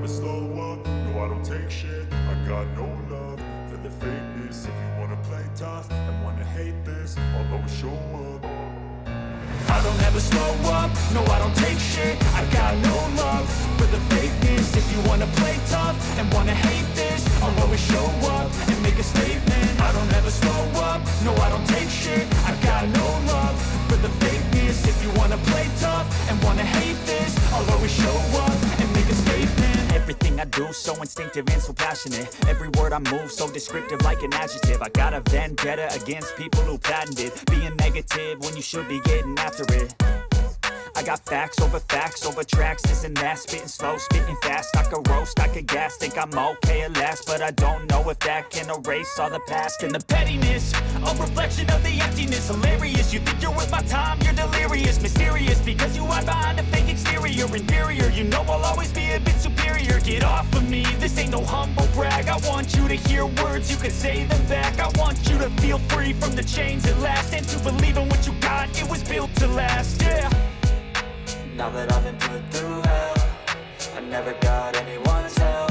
slow up, no I don't take shit. I got no love for the fakeness. If you wanna play tough and wanna hate this, I'll always show up. I don't ever slow up, no I don't take shit. I got no love for the fakeness. If you wanna play tough and wanna hate this, I'll always show up and make a statement. I don't ever slow up, no I don't take shit. I got no love for the fakeness. If you wanna play tough and wanna hate this, I'll always show up and make a statement. Everything I do so instinctive and so passionate. Every word I move so descriptive like an adjective. I got a vendetta against people who patented being negative when you should be getting after it. I got facts over tracks, this and that. Spitting slow, spitting fast. I could roast, I could gas. Think I'm okay at last, but I don't know if that can erase all the past. And the pettiness, a reflection of the emptiness. Hilarious, you think you're worth my time, you're delirious. Mysterious, because you hide behind a fake exterior. Inferior, you know I'll always be a bit superior. Get off of me, this ain't no humble brag. I want you to hear words, you can say them back. I want you to feel free from the chains at last, and to believe in what you got, it was built to last, yeah. Now that I've been put through hell, I never got anyone's help.